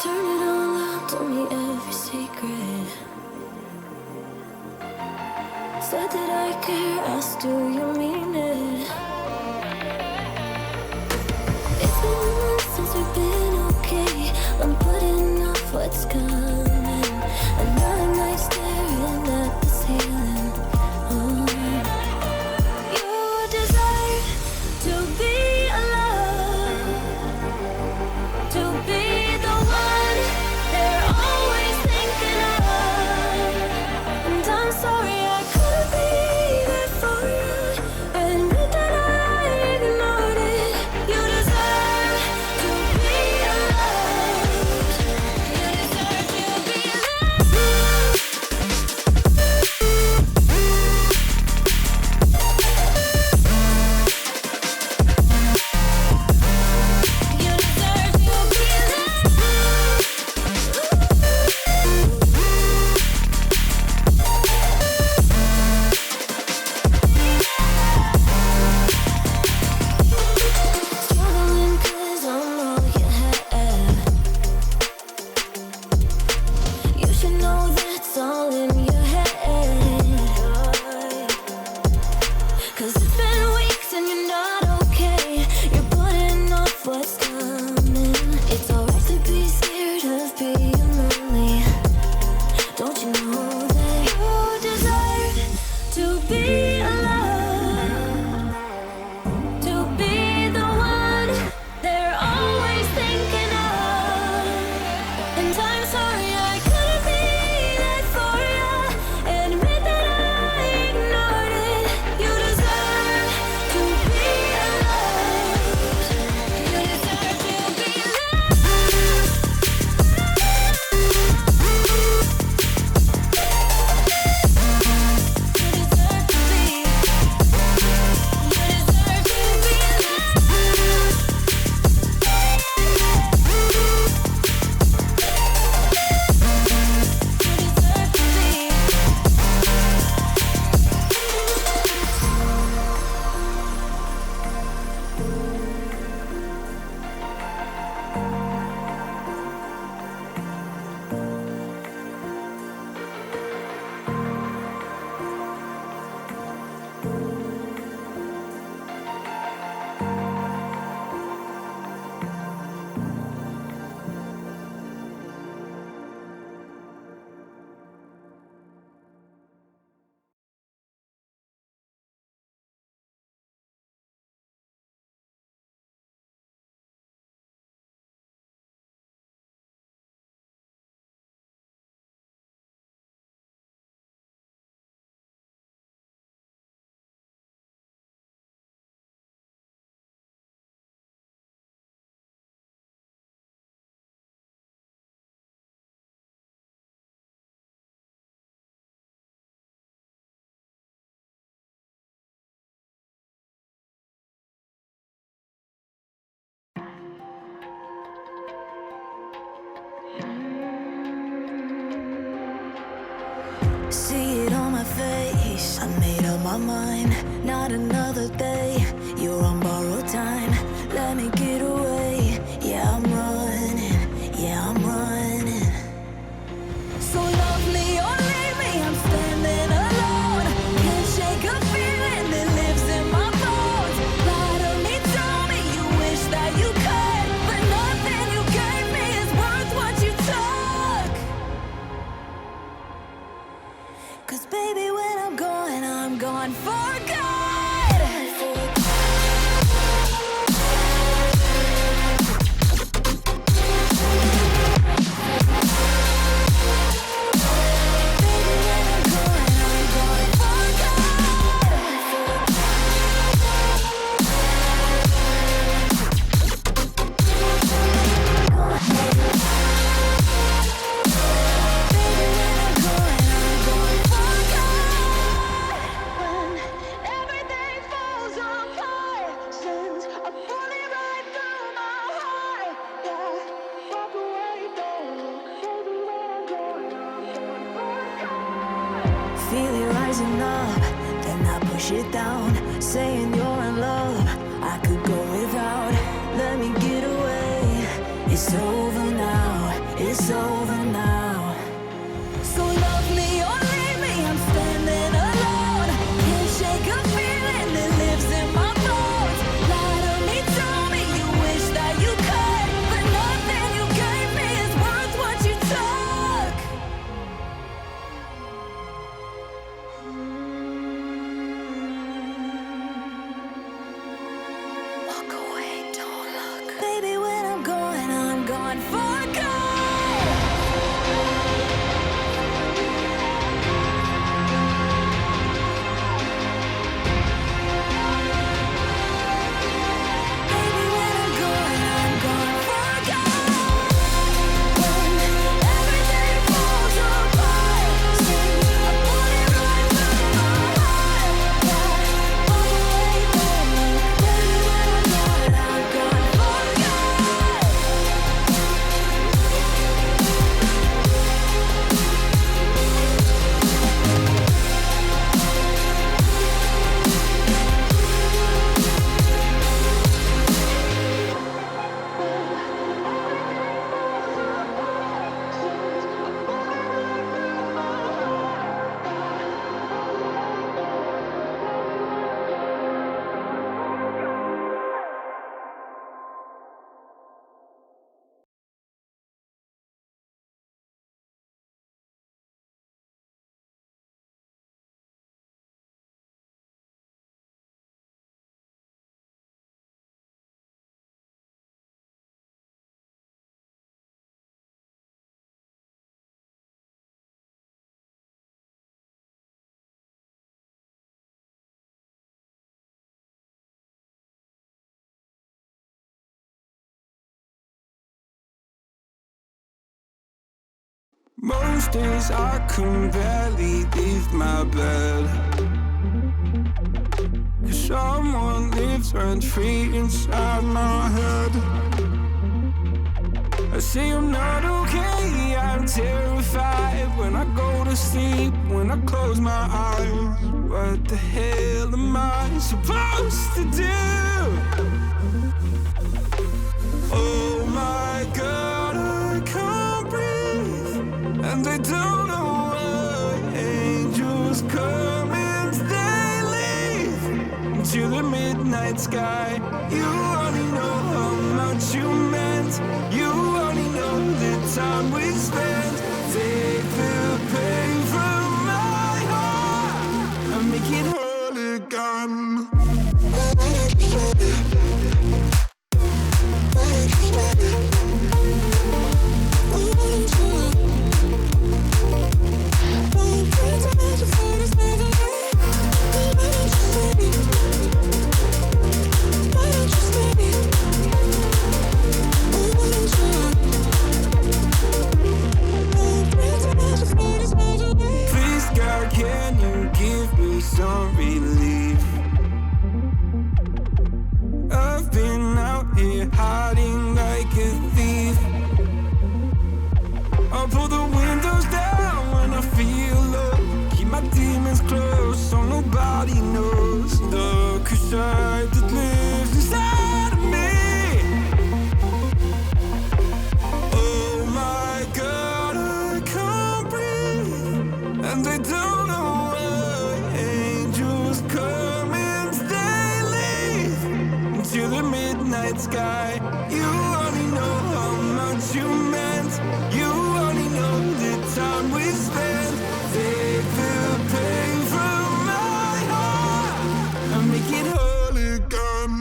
Turn it all out, told me every secret. Said that I care, asked do you mean it? It's been months since we've been okay. I'm putting off what's coming. Another night staring at the ceiling. Oh. You desire to be alone, to be the one they're always thinking of. And I'm sorry I couldn't be there for you. Admit that I ignored it. You deserve to be loved. You deserve to be loved. You deserve to be struggling 'cause I'm all you had. You should know that's all in your head. 'Cause it's been weeks and you're not okay. You're putting off what's coming. It's alright to be scared of being lonely. Don't you know that you deserve to be alone, to be the one they're always thinking of? And I'm sorry I couldn't be there for you. Admit that I ignored it. You deserve to be loved. You deserve to be loved. You deserve to be. You deserve to be loved. You deserve to be. See it on my face, I made up my mind. Not another day, you're on borrowed time. Let me get away, yeah I'm running, yeah I'm running. So love me or leave me, I'm standing alone. Can't shake a feeling that lives in my bones. Part of me told me you wish that you could, but nothing you gave me is worth what you took. 'Cause baby, when I'm gone for good. Feel it rising up, then I push it down, saying you're in love, I could go without. Let me get away, it's over now, It's over now. So love me or leave me, I'm standing alone. Can't shake a feeling that lives in my bones. Lie to me, tell me you wish that you could, but nothing you gave me is worth what you took. Walk away, don't look. Baby, when I'm gone for good. Most days I can barely leave my bed, 'cause someone lives rent free inside my head. I say I'm not okay, I'm terrified when I go to sleep, when I close my eyes. What the hell am I supposed to do? Oh my God, I can't breathe, and I don't know why. Angels come and they leave to the midnight sky. You only know how much you meant. You only know the time we spent. Take the pain from my heart and make it whole again. Please, God, can you give me some relief? I've been out here hiding like a thief. I'll pull the windows down when I feel low. Keep my demons close so nobody knows the side that lives inside of me. Oh my God, I can't breathe, and I don't know why. Angels come and they leave to the midnight sky. You only know how much you meant. You only know the time we spent. Take the pain from my heart and make it whole again.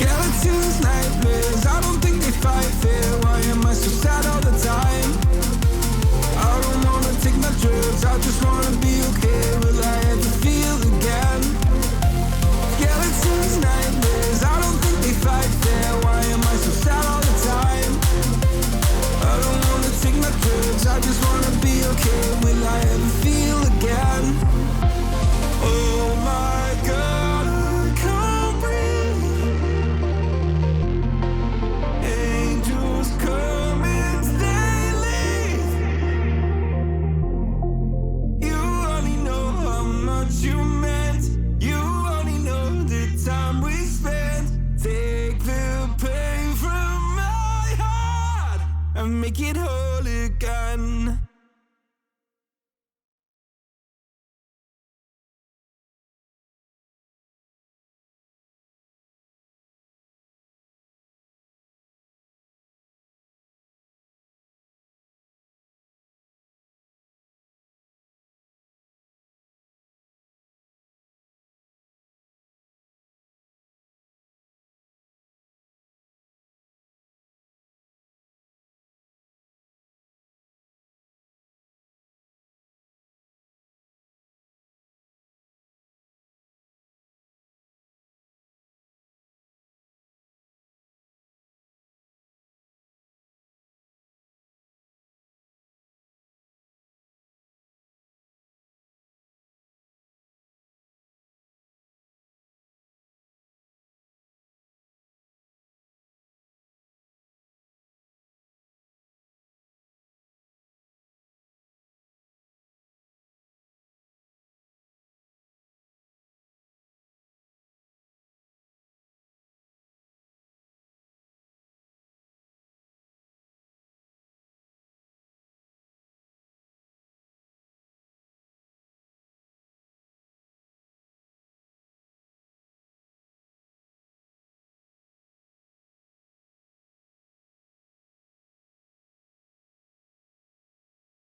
Skeletons, nightmares, I don't think they fight fair. Why am I so sad all the time? I don't wanna take my drugs, I just wanna be